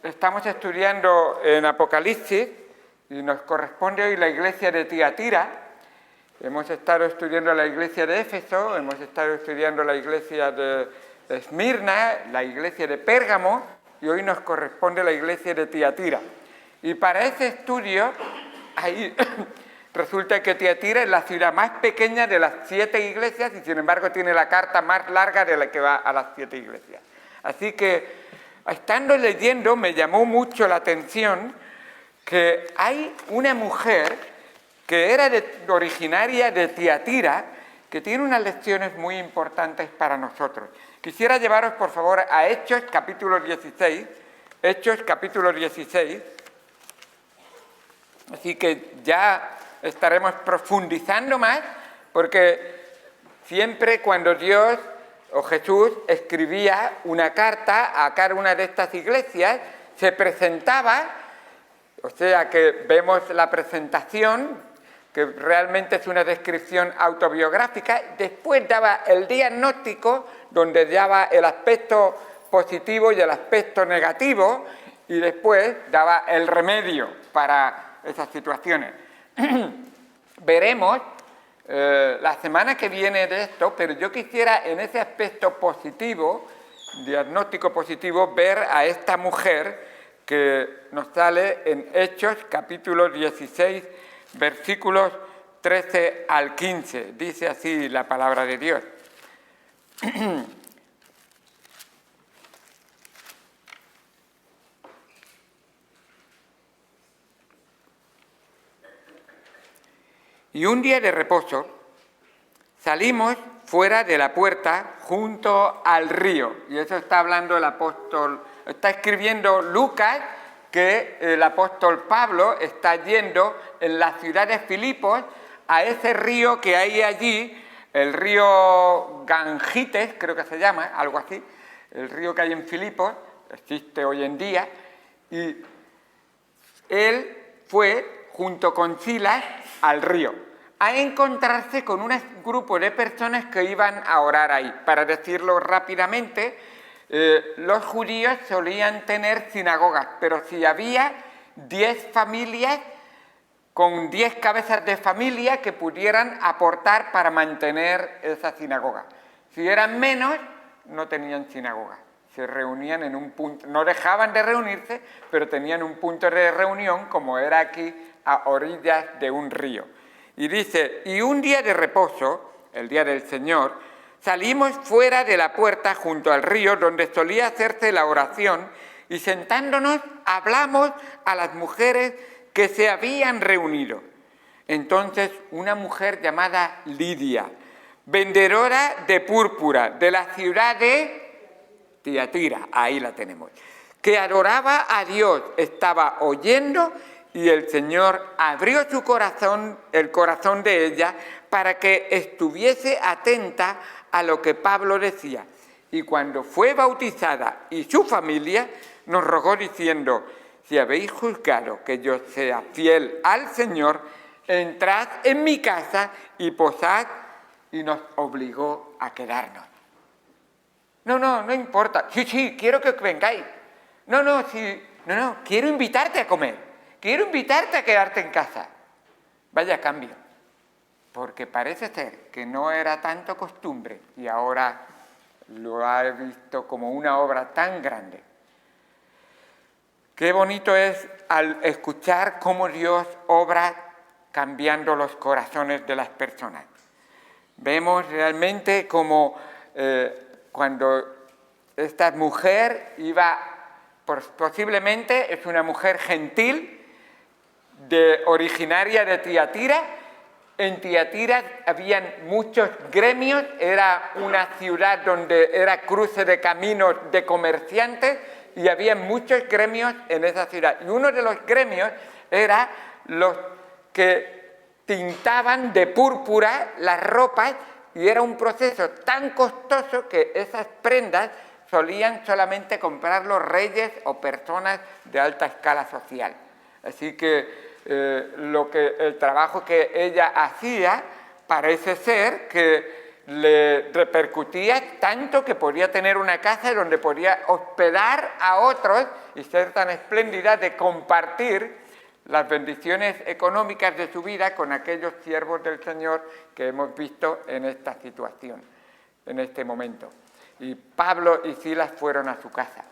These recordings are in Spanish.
Estamos estudiando en Apocalipsis y nos corresponde hoy la iglesia de Tiatira. Hemos estado estudiando la iglesia de Éfeso, hemos estado estudiando la iglesia de Esmirna, la iglesia de Pérgamo y hoy nos corresponde la iglesia de Tiatira. Y para ese estudio, ahí resulta que Tiatira es la ciudad más pequeña de las 7 iglesias y sin embargo tiene la carta más larga de la que va a las 7 iglesias. Así que, estando leyendo, me llamó mucho la atención que hay una mujer que era originaria de Tiatira, que tiene unas lecciones muy importantes para nosotros. Quisiera llevaros, por favor, a Hechos, capítulo 16. Hechos, capítulo 16. Así que ya estaremos profundizando más, porque siempre cuando Dios o Jesús escribía una carta a cada una de estas iglesias, se presentaba, o sea que vemos la presentación, que realmente es una descripción autobiográfica, después daba el diagnóstico, donde daba el aspecto positivo y el aspecto negativo, y después daba el remedio para esas situaciones. Veremos la semana que viene de esto, pero yo quisiera en ese aspecto positivo, diagnóstico positivo, ver a esta mujer que nos sale en Hechos capítulo 16, versículos 13 al 15. Dice así la palabra de Dios. Y un día de reposo salimos fuera de la puerta junto al río. Y eso está hablando el apóstol, está escribiendo Lucas, que el apóstol Pablo está yendo en la ciudad de Filipos a ese río que hay allí, el río Gangites, creo que se llama, algo así, el río que hay en Filipos, existe hoy en día, y él fue junto con Silas al río a encontrarse con un grupo de personas que iban a orar ahí. Para decirlo rápidamente, los judíos solían tener sinagogas, pero si había 10 familias con 10 cabezas de familia que pudieran aportar para mantener esa sinagoga. Si eran menos, no tenían sinagoga. Se reunían en un punto, no dejaban de reunirse, pero tenían un punto de reunión, como era aquí, a orillas de un río. Y dice, y un día de reposo, el día del Señor, salimos fuera de la puerta junto al río donde solía hacerse la oración y sentándonos hablamos a las mujeres que se habían reunido. Entonces una mujer llamada Lidia, vendedora de púrpura de la ciudad de Tiatira, ahí la tenemos, que adoraba a Dios, estaba oyendo y el Señor abrió su corazón, el corazón de ella, para que estuviese atenta a lo que Pablo decía. Y cuando fue bautizada y su familia, nos rogó diciendo, si habéis juzgado que yo sea fiel al Señor, entrad en mi casa y posad, y nos obligó a quedarnos. No importa. Sí, quiero que vengáis. No, quiero invitarte a comer. Quiero invitarte a quedarte en casa. Vaya cambio, porque parece ser que no era tanto costumbre y ahora lo ha visto como una obra tan grande. Qué bonito es al escuchar cómo Dios obra cambiando los corazones de las personas. Vemos realmente como cuando esta mujer iba, posiblemente es una mujer gentil, originaria de Tiatira. En Tiatira habían muchos gremios, era una ciudad donde era cruce de caminos de comerciantes y había muchos gremios en esa ciudad. Y uno de los gremios era los que tintaban de púrpura las ropas y era un proceso tan costoso que esas prendas solían solamente comprar los reyes o personas de alta escala social. Así que el trabajo que ella hacía parece ser que le repercutía tanto que podía tener una casa donde podía hospedar a otros y ser tan espléndida de compartir las bendiciones económicas de su vida con aquellos siervos del Señor que hemos visto en esta situación, en este momento. Y Pablo y Silas fueron a su casa.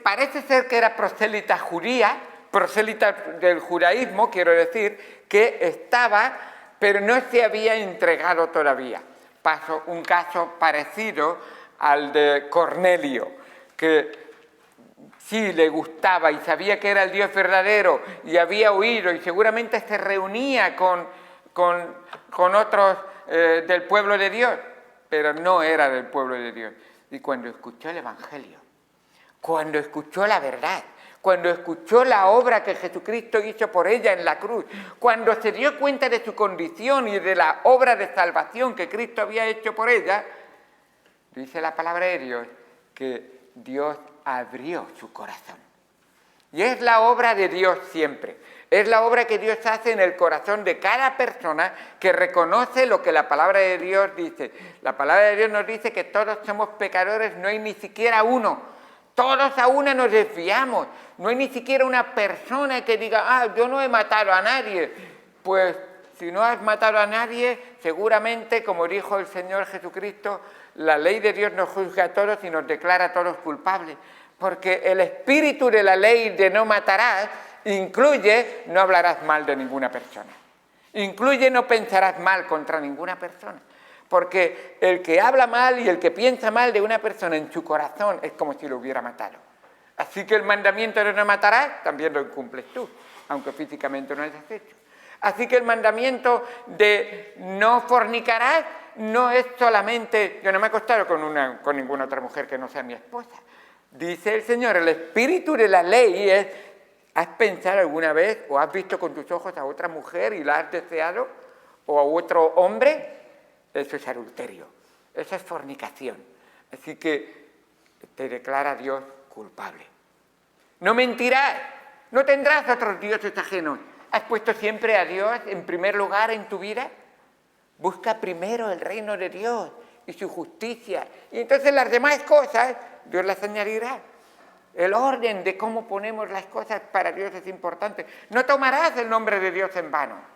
Parece ser que era prosélita judía, prosélita del judaísmo, quiero decir, que estaba, pero no se había entregado todavía. Pasó un caso parecido al de Cornelio, que sí le gustaba y sabía que era el Dios verdadero y había oído y seguramente se reunía con otros del pueblo de Dios, pero no era del pueblo de Dios. Y cuando escuchó el Evangelio, cuando escuchó la verdad, cuando escuchó la obra que Jesucristo hizo por ella en la cruz, cuando se dio cuenta de su condición y de la obra de salvación que Cristo había hecho por ella, dice la palabra de Dios que Dios abrió su corazón. Y es la obra de Dios siempre. Es la obra que Dios hace en el corazón de cada persona que reconoce lo que la palabra de Dios dice. La palabra de Dios nos dice que todos somos pecadores, no hay ni siquiera uno. Todos a una nos desviamos. No hay ni siquiera una persona que diga, yo no he matado a nadie. Pues si no has matado a nadie, seguramente, como dijo el Señor Jesucristo, la ley de Dios nos juzga a todos y nos declara a todos culpables. Porque el espíritu de la ley de no matarás incluye no hablarás mal de ninguna persona. Incluye no pensarás mal contra ninguna persona. Porque el que habla mal y el que piensa mal de una persona en su corazón es como si lo hubiera matado. Así que el mandamiento de no matarás también lo incumples tú, aunque físicamente no lo hayas hecho. Así que el mandamiento de no fornicarás no es solamente, yo no me he acostado con ninguna otra mujer que no sea mi esposa. Dice el Señor, el espíritu de la ley es, ¿has pensado alguna vez o has visto con tus ojos a otra mujer y la has deseado? ¿O a otro hombre? Eso es adulterio, eso es fornicación. Así que te declara Dios culpable. No mentirás, no tendrás otros dioses ajenos. ¿Has puesto siempre a Dios en primer lugar en tu vida? Busca primero el reino de Dios y su justicia. Y entonces las demás cosas, Dios las añadirá. El orden de cómo ponemos las cosas para Dios es importante. No tomarás el nombre de Dios en vano.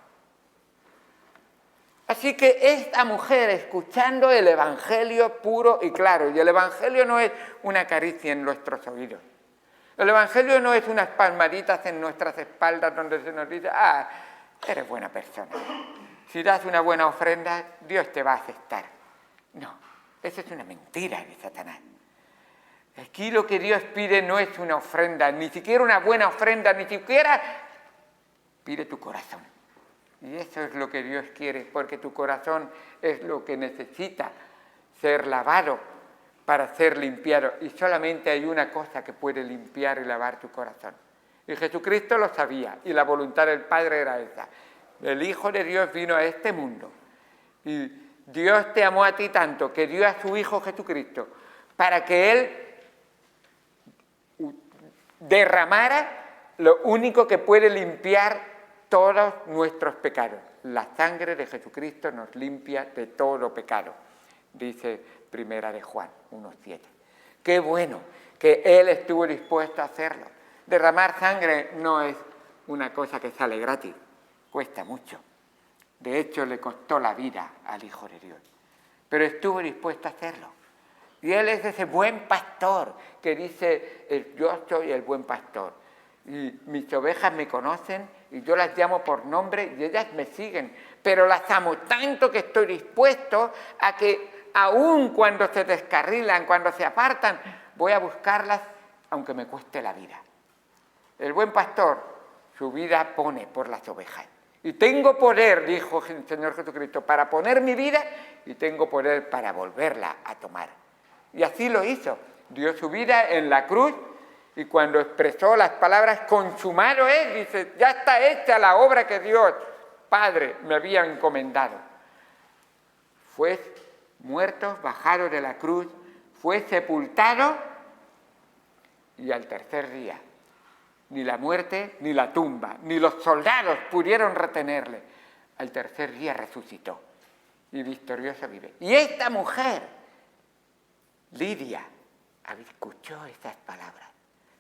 Así que esta mujer, escuchando el Evangelio puro y claro, y el Evangelio no es una caricia en nuestros oídos. El Evangelio no es unas palmaditas en nuestras espaldas donde se nos dice, eres buena persona. Si das una buena ofrenda, Dios te va a aceptar. No, eso es una mentira de Satanás. Aquí lo que Dios pide no es una ofrenda, ni siquiera una buena ofrenda, ni siquiera pide tu corazón. Y eso es lo que Dios quiere, porque tu corazón es lo que necesita ser lavado para ser limpiado. Y solamente hay una cosa que puede limpiar y lavar tu corazón. Y Jesucristo lo sabía, y la voluntad del Padre era esa. El Hijo de Dios vino a este mundo, y Dios te amó a ti tanto, que dio a su Hijo Jesucristo, para que Él derramara lo único que puede limpiar todos nuestros pecados. La sangre de Jesucristo nos limpia de todo pecado, dice Primera de Juan 1:7. Qué bueno que Él estuvo dispuesto a hacerlo. Derramar sangre no es una cosa que sale gratis, cuesta mucho. De hecho, le costó la vida al Hijo de Dios, pero estuvo dispuesto a hacerlo. Y Él es ese buen pastor que dice, yo soy el buen pastor. Y mis ovejas me conocen y yo las llamo por nombre y ellas me siguen. Pero las amo tanto que estoy dispuesto a que aun cuando se descarrilan, cuando se apartan, voy a buscarlas aunque me cueste la vida. El buen pastor su vida pone por las ovejas. Y tengo poder, dijo el Señor Jesucristo, para poner mi vida y tengo poder para volverla a tomar. Y así lo hizo. Dio su vida en la cruz. Y cuando expresó las palabras consumado es, dice, ya está hecha la obra que Dios, Padre, me había encomendado. Fue muerto, bajado de la cruz, fue sepultado y al tercer día, ni la muerte, ni la tumba, ni los soldados pudieron retenerle. Al tercer día resucitó y victoriosa vive. Y esta mujer, Lidia, escuchó esas palabras.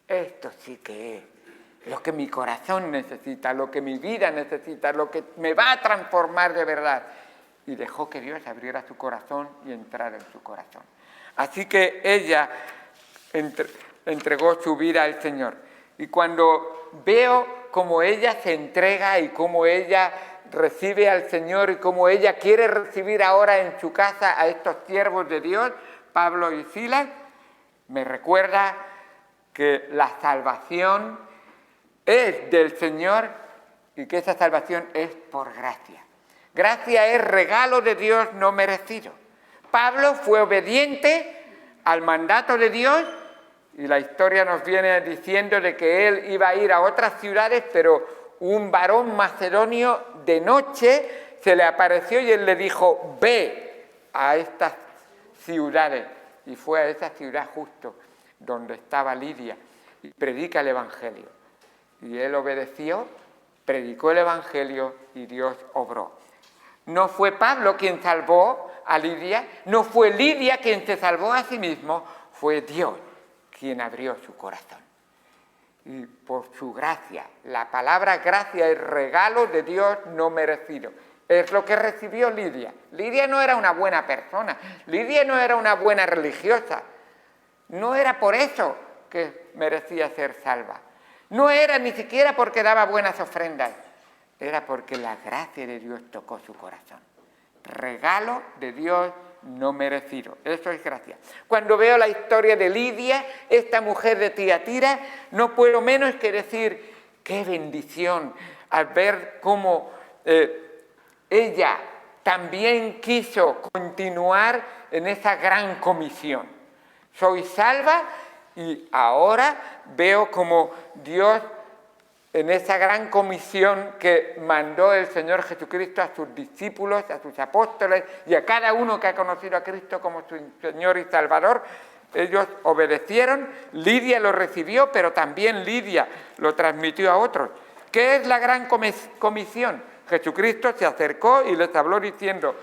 Esto sí que es lo que mi corazón necesita, lo que mi vida necesita, lo que me va a transformar de verdad. Y dejó que Dios abriera su corazón y entrara en su corazón. Así que ella entregó su vida al Señor. Y cuando veo cómo ella se entrega y cómo ella recibe al Señor y cómo ella quiere recibir ahora en su casa a estos siervos de Dios, Pablo y Silas, me recuerda que la salvación es del Señor y que esa salvación es por gracia. Gracia es regalo de Dios no merecido. Pablo fue obediente al mandato de Dios y la historia nos viene diciendo de que él iba a ir a otras ciudades, pero un varón macedonio de noche se le apareció y él le dijo, ve a estas ciudades. Y fue a esa ciudad justo donde estaba Lidia y predica el Evangelio. Y él obedeció, predicó el Evangelio y Dios obró. No fue Pablo quien salvó a Lidia, no fue Lidia quien se salvó a sí mismo, fue Dios quien abrió su corazón. Y por su gracia, la palabra gracia es regalo de Dios no merecido. Es lo que recibió Lidia. Lidia no era una buena persona, Lidia no era una buena religiosa. No era por eso que merecía ser salva. No era ni siquiera porque daba buenas ofrendas. Era porque la gracia de Dios tocó su corazón. Regalo de Dios no merecido. Eso es gracia. Cuando veo la historia de Lidia, esta mujer de Tiatira, no puedo menos que decir, qué bendición al ver cómo ella también quiso continuar en esa gran comisión. Soy salva y ahora veo como Dios en esa gran comisión que mandó el Señor Jesucristo a sus discípulos, a sus apóstoles y a cada uno que ha conocido a Cristo como su Señor y Salvador, ellos obedecieron, Lidia lo recibió, pero también Lidia lo transmitió a otros. ¿Qué es la gran comisión? Jesucristo se acercó y les habló diciendo,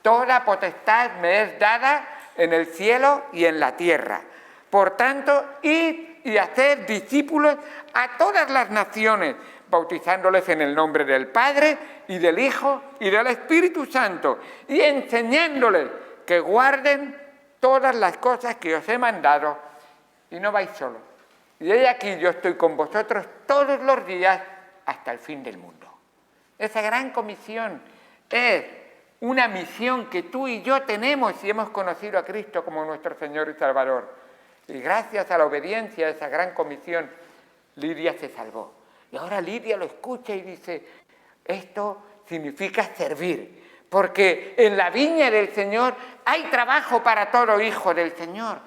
toda potestad me es dada en el cielo y en la tierra. Por tanto, id y haced discípulos a todas las naciones, bautizándoles en el nombre del Padre y del Hijo y del Espíritu Santo, y enseñándoles que guarden todas las cosas que os he mandado, y no vais solos. Y he aquí yo estoy con vosotros todos los días hasta el fin del mundo. Esa gran comisión es una misión que tú y yo tenemos si hemos conocido a Cristo como nuestro Señor y Salvador. Y gracias a la obediencia a esa gran comisión, Lidia se salvó. Y ahora Lidia lo escucha y dice, esto significa servir, porque en la viña del Señor hay trabajo para todo hijo del Señor.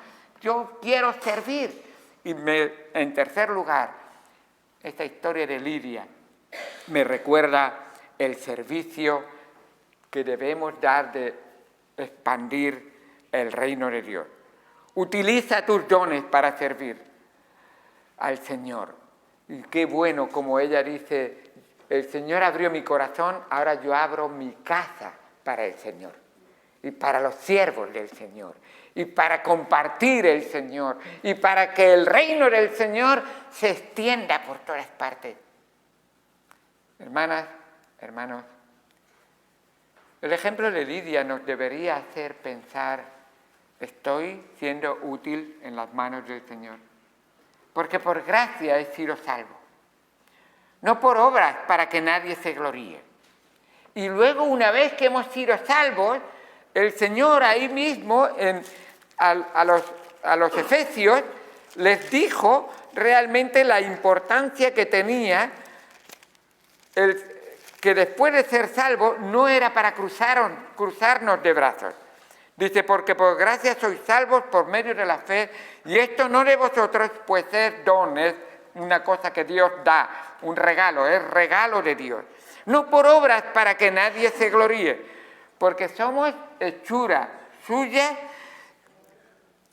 Yo quiero servir. Y en tercer lugar, esta historia de Lidia me recuerda el servicio que debemos dar de expandir el reino de Dios. Utiliza tus dones para servir al Señor. Y qué bueno, como ella dice, el Señor abrió mi corazón, ahora yo abro mi casa para el Señor. Y para los siervos del Señor. Y para compartir el Señor. Y para que el reino del Señor se extienda por todas partes. Hermanas, hermanos, el ejemplo de Lidia nos debería hacer pensar, estoy siendo útil en las manos del Señor, porque por gracia he sido salvo, no por obras para que nadie se gloríe. Y luego, una vez que hemos sido salvos, el Señor ahí mismo a los efesios les dijo realmente la importancia que tenía que después de ser salvos no era para cruzarnos de brazos. Dice, porque por gracia sois salvos por medio de la fe, y esto no de vosotros, pues es don, es una cosa que Dios da, un regalo, es regalo de Dios. No por obras para que nadie se gloríe, porque somos hechura suya,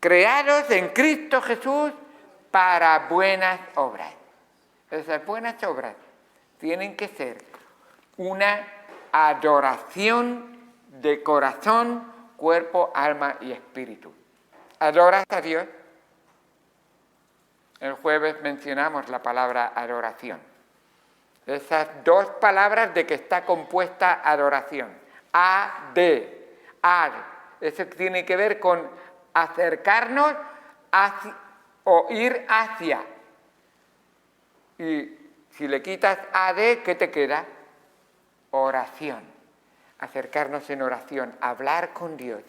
creados en Cristo Jesús para buenas obras. Esas buenas obras tienen que ser una adoración de corazón, cuerpo, alma y espíritu. ¿Adoras a Dios? El jueves mencionamos la palabra adoración. Esas dos palabras de que está compuesta adoración. Ad. Eso tiene que ver con acercarnos hacia, o ir hacia. Y si le quitas ad, ¿qué te queda? Oración. Acercarnos en oración, hablar con Dios,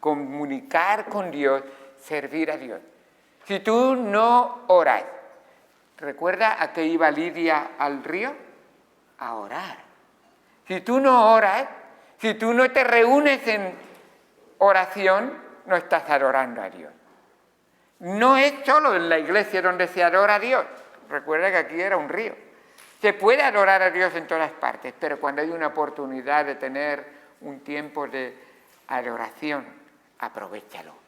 comunicar con Dios, servir a Dios. Si tú no oras, ¿recuerda a qué iba Lidia al río? A orar. Si tú no oras, si tú no te reúnes en oración, no estás adorando a Dios. No es solo en la iglesia donde se adora a Dios. Recuerda que aquí era un río. Se puede adorar a Dios en todas partes, pero cuando hay una oportunidad de tener un tiempo de adoración, aprovéchalo.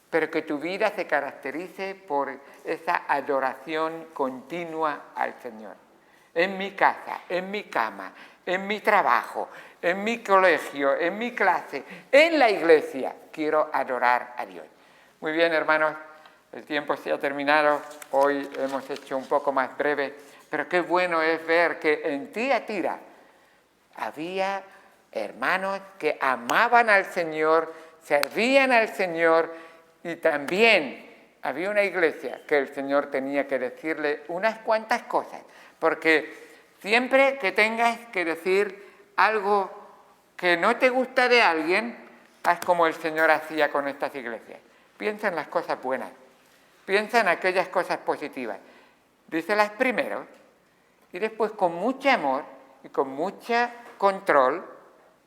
Pero que tu vida se caracterice por esa adoración continua al Señor. En mi casa, en mi cama, en mi trabajo, en mi colegio, en mi clase, en la iglesia, quiero adorar a Dios. Muy bien, hermanos, el tiempo se ha terminado. Hoy hemos hecho un poco más breve, pero qué bueno es ver que en Tiatira había hermanos que amaban al Señor, servían al Señor, y también había una iglesia que el Señor tenía que decirle unas cuantas cosas, porque siempre que tengas que decir algo que no te gusta de alguien, haz como el Señor hacía con estas iglesias. Piensa en las cosas buenas, piensa en aquellas cosas positivas, díselas primero y después con mucho amor y con mucho control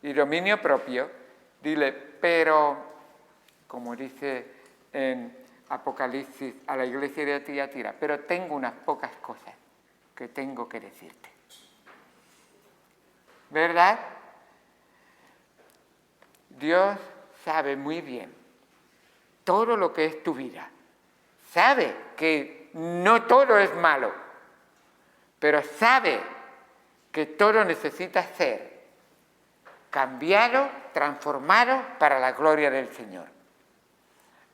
y dominio propio, dile, pero, como dice en Apocalipsis a la iglesia de Tiatira, pero tengo unas pocas cosas que tengo que decirte. ¿Verdad? Dios sabe muy bien todo lo que es tu vida. Sabe que no todo es malo, pero sabe que todo necesita ser cambiado, transformado para la gloria del Señor.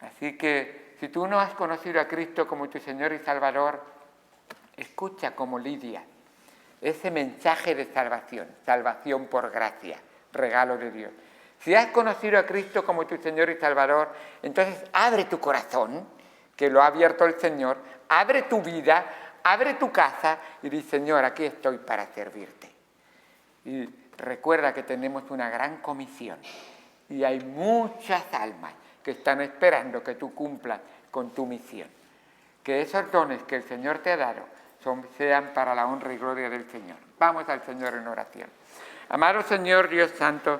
Así que si tú no has conocido a Cristo como tu Señor y Salvador, escucha como Lidia ese mensaje de salvación, salvación por gracia, regalo de Dios. Si has conocido a Cristo como tu Señor y Salvador, entonces abre tu corazón, que lo ha abierto el Señor, abre tu vida, abre tu casa y di, Señor, aquí estoy para servirte. Y recuerda que tenemos una gran comisión y hay muchas almas que están esperando que tú cumplas con tu misión. Que esos dones que el Señor te ha dado sean para la honra y gloria del Señor. Vamos al Señor en oración. Amado Señor Dios Santo,